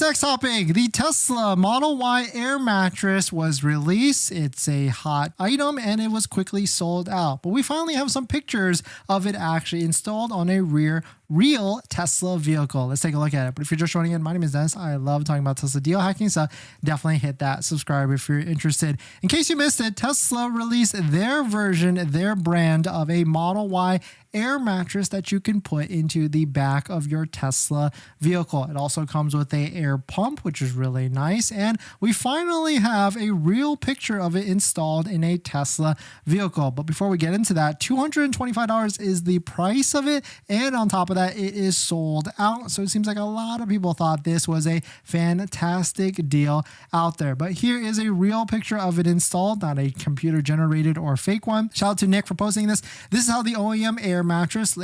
next topic. The Tesla Model Y Air mattress was released. It's a hot item and it was quickly sold out. But we finally have some pictures of it actually installed on a real Tesla vehicle. Let's take a look at it. But if you're just joining in, my name is Dennis. I love talking about Tesla deal hacking, so definitely hit that subscribe if you're interested. In case you missed it, Tesla released their version, their brand of a Model Y air mattress that you can put into the back of your Tesla vehicle. It also comes with a air pump, which is really nice. And we finally have a real picture of it installed in a Tesla vehicle. But before we get into that, $225 is the price of it. And on top of that, it is sold out. So it seems like a lot of people thought this was a fantastic deal out there. But here is a real picture of it installed, not a computer generated or fake one. Shout out to Nick for posting this. This is how the OEM air mattress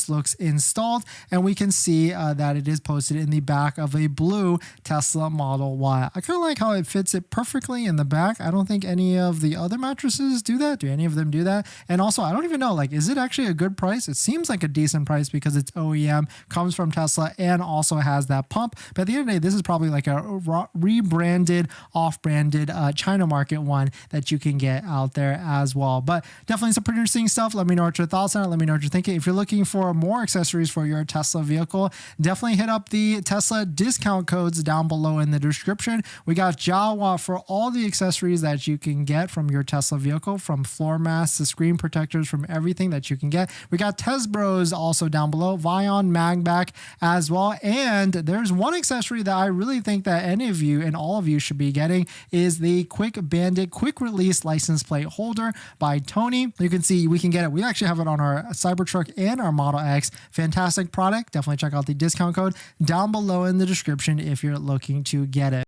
looks installed, and we can see that it is posted in the back of a blue Tesla Model Y. I kind of like how it fits it perfectly in the back. I don't think any of the other mattresses do that. Do any of them do that? And also, I don't even know, like, is it actually a good price? It seems like a decent price because it's OEM, comes from Tesla, and also has that pump. But at the end of the day, this is probably like a rebranded, off-branded China market one that you can get out there as well. But definitely some pretty interesting stuff. Let me know what your thoughts on it. Let me know what you're thinking. If you're looking for more accessories for your Tesla vehicle, definitely hit up the Tesla discount codes down below in the description. We got Jawa for all the accessories that you can get from your Tesla vehicle, from floor mats to screen protectors, from everything that you can get. We got Tesbros also down below, RIVIAN, MAGBAK as well. And there's one accessory that I really think that any of you and all of you should be getting is the Quick Bandit Quick Release license plate holder by Tony. You can see we can get it. We actually have it on our Cybertruck and our Model X. Fantastic product. Definitely check out the discount code down below in the description if you're looking to get it.